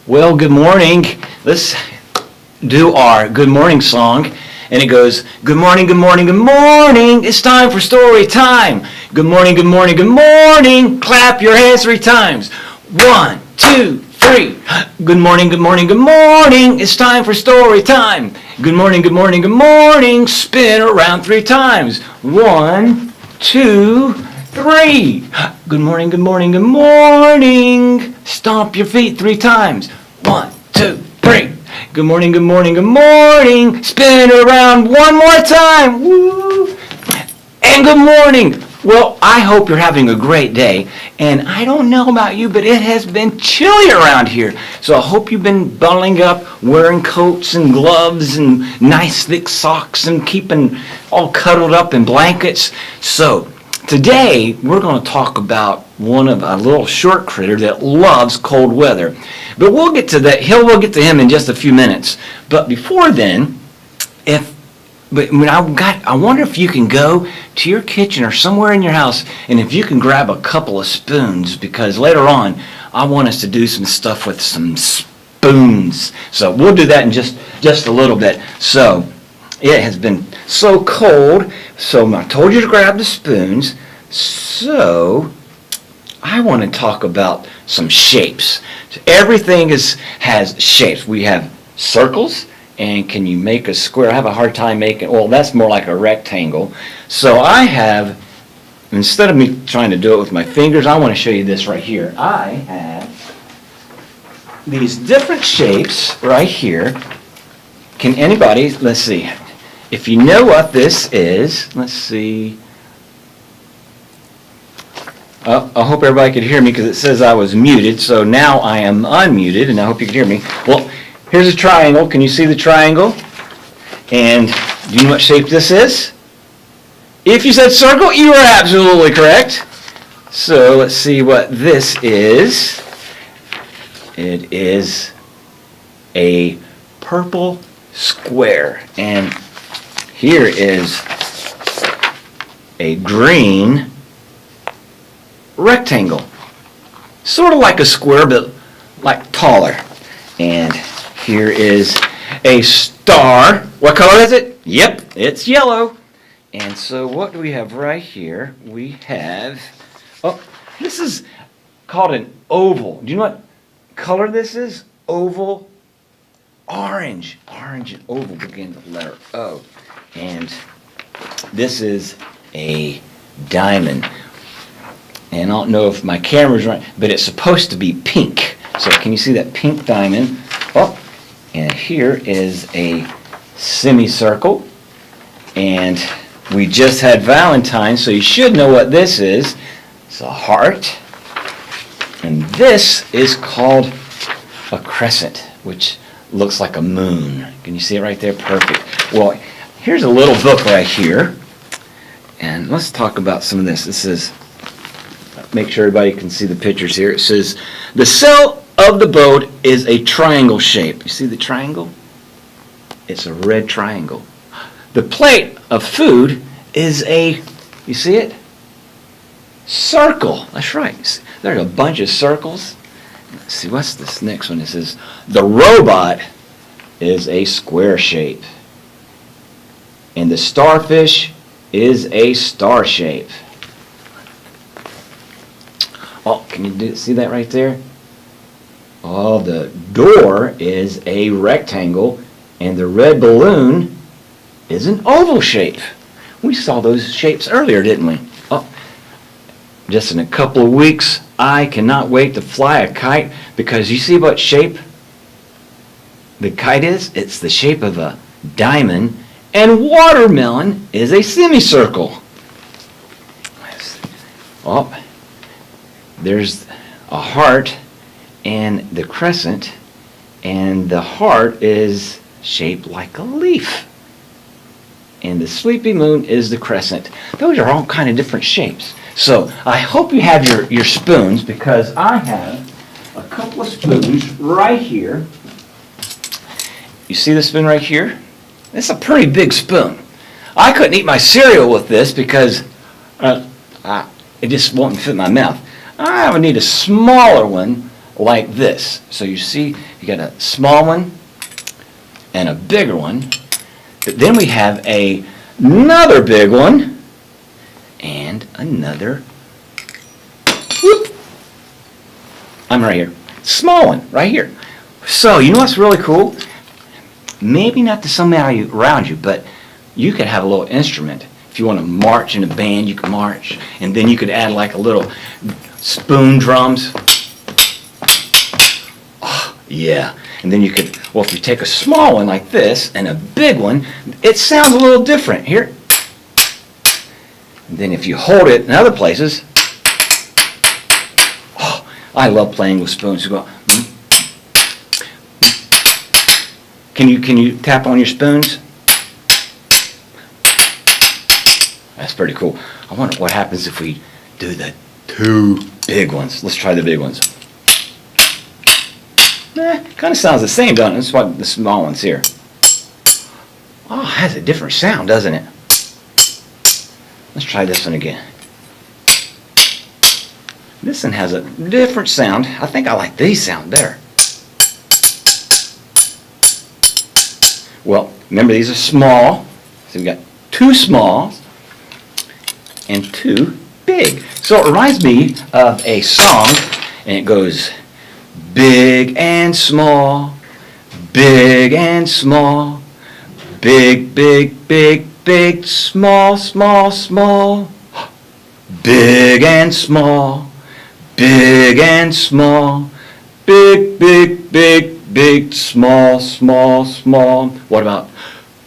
Well, good morning. Let's do our good morning song. And it goes, good morning, good morning, good morning. It's time for story time. Good morning, good morning, good morning. Clap your hands 3 times. 1, 2, 3. Good morning, good morning, good morning. It's time for story time. Good morning, good morning, good morning. Spin around 3 times. 1, 2, 3. Good morning, good morning, good morning. Stomp your feet 3 times. 1, 2, 3. Good morning, good morning, good morning. Spin around 1 more time. Woo! And good morning. Well, I hope you're having a great day. And I don't know about you, but it has been chilly around here. So I hope you've been bundling up, wearing coats and gloves and nice thick socks and keeping all cuddled up in blankets. So today we're going to talk about one of a little short critter that loves cold weather. But we'll get to that. We'll get to him in just a few minutes. But before then, I wonder if you can go to your kitchen or somewhere in your house, and if you can grab a couple of spoons, because later on I want us to do some stuff with some spoons. So we'll do that in just a little bit. So it has been so cold, so I told you to grab the spoons. So I want to talk about some shapes. Everything has shapes. We have circles. And can you make a square? I have a hard time making, well, that's more like a rectangle. So I have, instead of me trying to do it with my fingers, I want to show you this right here. I have these different shapes right here. Can anybody, let's see, if you know what this is, let's see. Oh, I hope everybody could hear me because it says I was muted. So now I am unmuted, and I hope you can hear me. Well, here's a triangle. Can you see the triangle? And do you know what shape this is? If you said circle, you are absolutely correct. So let's see what this is. It is a purple square. And here is a green rectangle. Sort of like a square, but like taller. And here is a star. What color is it? Yep, it's yellow. And so what do we have right here? We have, oh, this is called an oval. Do you know what color this is? Oval, orange. Orange and oval begin with the letter O. And this is a diamond. And I don't know if my camera's right, but it's supposed to be pink. So can you see that pink diamond? Oh, and here is a semicircle. And we just had Valentine's, so you should know what this is. It's a heart. And this is called a crescent, which looks like a moon. Can you see it right there? Perfect. Well, here's a little book right here. And let's talk about some of this. This is, make sure everybody can see the pictures here. It says, the cell of the boat is a triangle shape. You see the triangle? It's a red triangle. The plate of food is a, you see it? Circle. That's right. There's a bunch of circles. Let's see, what's this next one? It says, the robot is a square shape. And the starfish is a star shape. Oh, can you see that right there? Oh, the door is a rectangle, and the red balloon is an oval shape. We saw those shapes earlier, didn't we? Oh, just in a couple of weeks, I cannot wait to fly a kite, because you see what shape the kite is? It's the shape of a diamond, and watermelon is a semicircle. Oh, there's a heart and the crescent, and the heart is shaped like a leaf. And the sleepy moon is the crescent. Those are all kind of different shapes. So I hope you have your spoons, because I have a couple of spoons right here. You see the spoon right here? It's a pretty big spoon. I couldn't eat my cereal with this because it just won't fit my mouth. I would need a smaller one like this. So you see, you got a small one and a bigger one. But then we have another big one and another, whoop, I'm right here, small one right here. So you know what's really cool? Maybe not to somebody around you, but you could have a little instrument. If you want to march in a band, you can march. And then you could add like a little spoon drums. Oh, yeah. And then you could, well, if you take a small one like this and a big one, it sounds a little different. Here. And then if you hold it in other places, oh, I love playing with spoons. You go, Can you tap on your spoons? That's pretty cool. I wonder what happens if we do the two big ones. Let's try the big ones. Kind of sounds the same, doesn't it? That's what the small ones here. Oh, it has a different sound, doesn't it? Let's try this one again. This one has a different sound. I think I like these sound better. Well, remember these are small. So we've got two smalls and two big. So it reminds me of a song, and it goes big and small, big and small, big, big, big, big, small, small, small, big and small, big and small, big, big, big, big, small, small, small. What about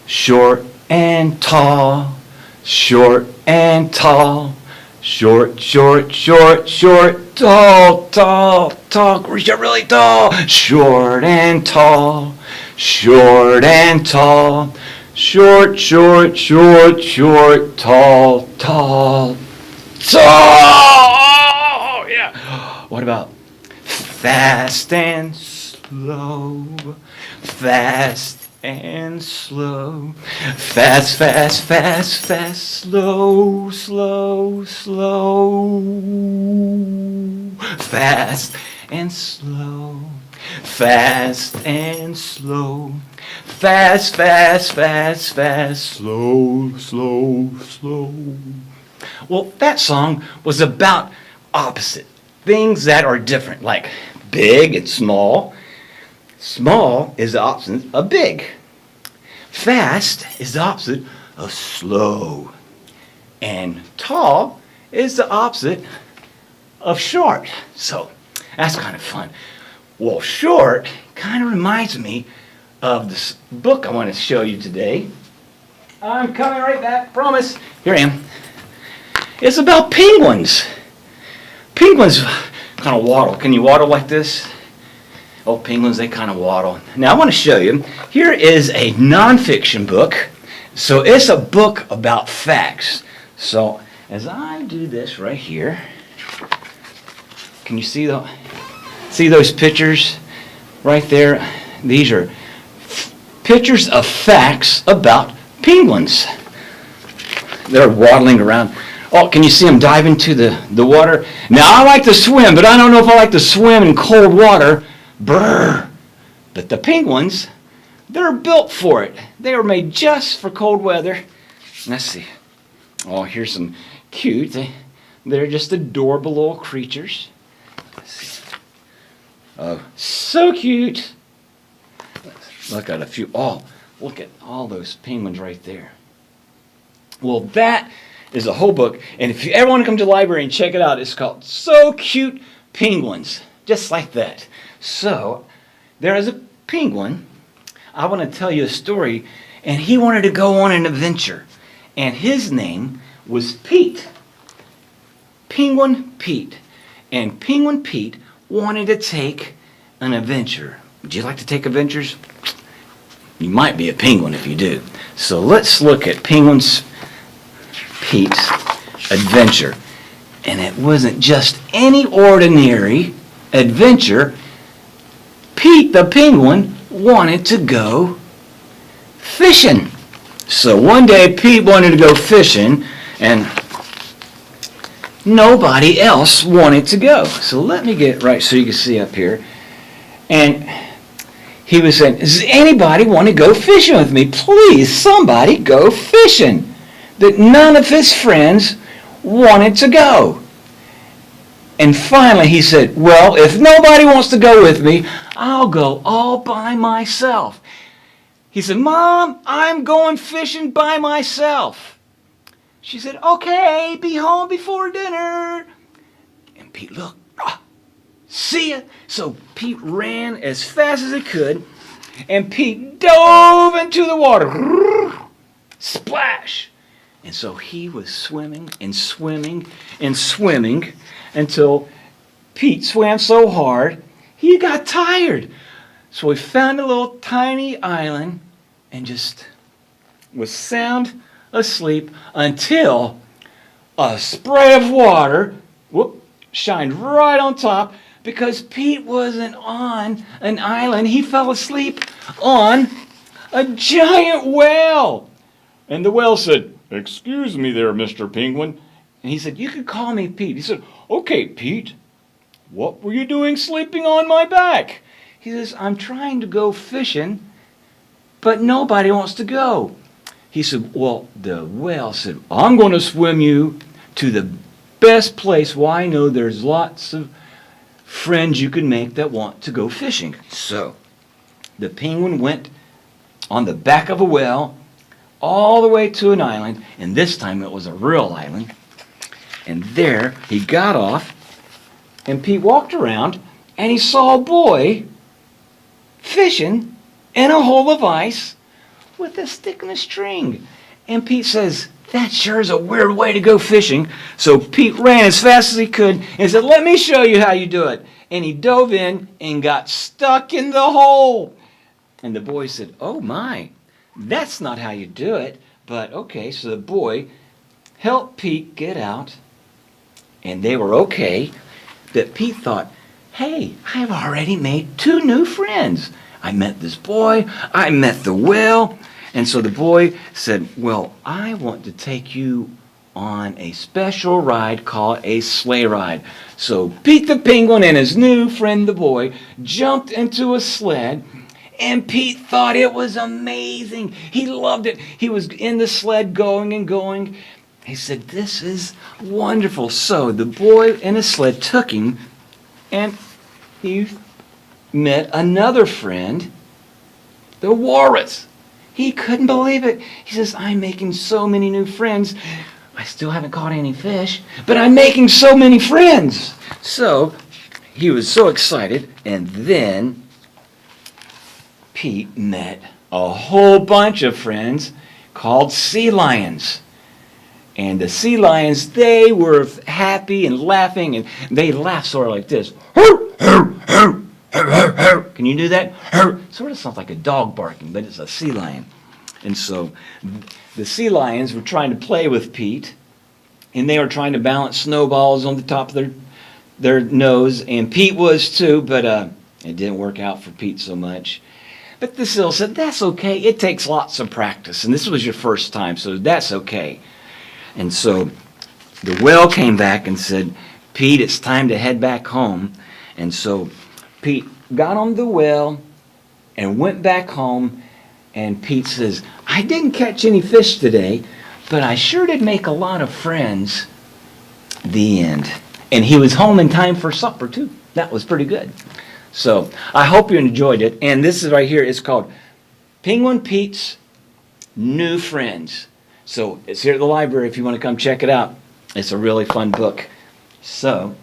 short and tall, short and tall, short, short, short, short, tall, tall, tall, reach out really tall, short and tall, short and tall, short, short, short, short, tall, tall, tall. Yeah. What about fast and slow, fast and slow, fast, fast, fast, fast, slow, slow, slow, fast and slow, fast and slow, fast, fast, fast, fast, slow, slow, slow. Well, that song was about opposite, things that are different, like big and small. Small is the opposite of big. Fast is the opposite of slow. And tall is the opposite of short. So that's kind of fun. Well, short kind of reminds me of this book I want to show you today. I'm coming right back, promise. Here I am. It's about penguins. Penguins kind of waddle. Can you waddle like this? Oh, penguins, they kind of waddle. Now, I want to show you. Here is a nonfiction book. So it's a book about facts. So as I do this right here, can you see those pictures right there? These are pictures of facts about penguins. They're waddling around. Oh, can you see them dive into the water? Now, I like to swim, but I don't know if I like to swim in cold water. Brr. But the penguins, they're built for it. They were made just for cold weather. Let's see. Oh, here's some cute. They're just adorable little creatures. Let's see. Oh, so cute. Let's look at a few. Oh, look at all those penguins right there. Well, that is a whole book. And if you ever want to come to the library and check it out, it's called So Cute Penguins. Just like that. So, there is a penguin. I want to tell you a story. And he wanted to go on an adventure. And his name was Pete. Penguin Pete. And Penguin Pete wanted to take an adventure. Would you like to take adventures? You might be a penguin if you do. So let's look at Penguin Pete's adventure. And it wasn't just any ordinary adventure. Pete the penguin wanted to go fishing. So one day Pete wanted to go fishing, and nobody else wanted to go. So let me get it right so you can see up here. And he was saying, does anybody want to go fishing with me? Please, somebody go fishing. That none of his friends wanted to go. And finally he said, well, if nobody wants to go with me, I'll go all by myself. He said, Mom, I'm going fishing by myself. She said, okay, be home before dinner. And Pete looked, see ya. So Pete ran as fast as he could, and Pete dove into the water. Splash. And so he was swimming and swimming and swimming until Pete swam so hard he got tired. So he found a little tiny island and just was sound asleep until a spray of water shined right on top, because Pete wasn't on an island. He fell asleep on a giant whale. And the whale said, excuse me there, Mr. Penguin. And he said, you could call me Pete. He said, okay, Pete, what were you doing sleeping on my back? He says, I'm trying to go fishing, but nobody wants to go. He said, well, the whale said, I'm going to swim you to the best place where I know there's lots of friends you can make that want to go fishing. So the penguin went on the back of a whale all the way to an island, and this time it was a real island. And there he got off, and Pete walked around, and he saw a boy fishing in a hole of ice with a stick and a string. And Pete says, that sure is a weird way to go fishing. So Pete ran as fast as he could and said, let me show you how you do it. And he dove in and got stuck in the hole. And the boy said, oh my, that's not how you do it. But okay, so the boy helped Pete get out, and they were okay. But Pete thought, hey, I've already made 2 new friends. I met this boy, I met the whale. And so the boy said, well, I want to take you on a special ride called a sleigh ride. So Pete the penguin and his new friend the boy jumped into a sled, and Pete thought it was amazing. He loved it. He was in the sled going and going. He said, this is wonderful. So the boy in his sled took him, and he met another friend, the walrus. He couldn't believe it. He says, I'm making so many new friends. I still haven't caught any fish, but I'm making so many friends. So he was so excited, and then Pete met a whole bunch of friends called sea lions. And the sea lions, they were happy and laughing, and they laughed sort of like this. Can you do that? Sort of sounds like a dog barking, but it's a sea lion. And so the sea lions were trying to play with Pete, and they were trying to balance snowballs on the top of their nose, and Pete was too, but it didn't work out for Pete so much. But the seal said, that's okay. It takes lots of practice, and this was your first time, so that's okay. And so the whale came back and said, Pete, it's time to head back home. And so Pete got on the whale and went back home, and Pete says, I didn't catch any fish today, but I sure did make a lot of friends. The end. And he was home in time for supper too. That was pretty good. So I hope you enjoyed it. And this is right here. It's called Penguin Pete's New Friends. So it's here at the library if you want to come check it out. It's a really fun book. So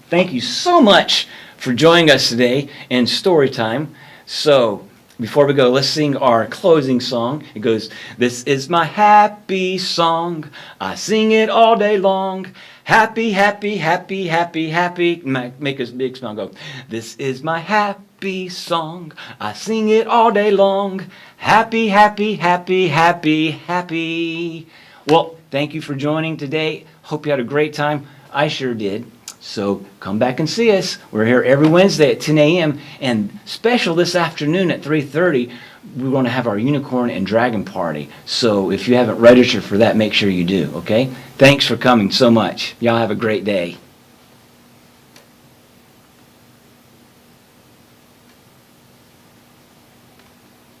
thank you so much for joining us today in story time. So before we go, let's sing our closing song. It goes, this is my happy song. I sing it all day long. Happy, happy, happy, happy, happy. Make a big smile. Go, this is my happy song. I sing it all day long. Happy, happy, happy, happy, happy. Well, thank you for joining today. Hope you had a great time. I sure did. So come back and see us. We're here every Wednesday at 10 a.m. and special this afternoon at 3:30 we're going to have our unicorn and dragon party. So if you haven't registered for that, make sure you do, okay? Thanks for coming so much. Y'all have a great day.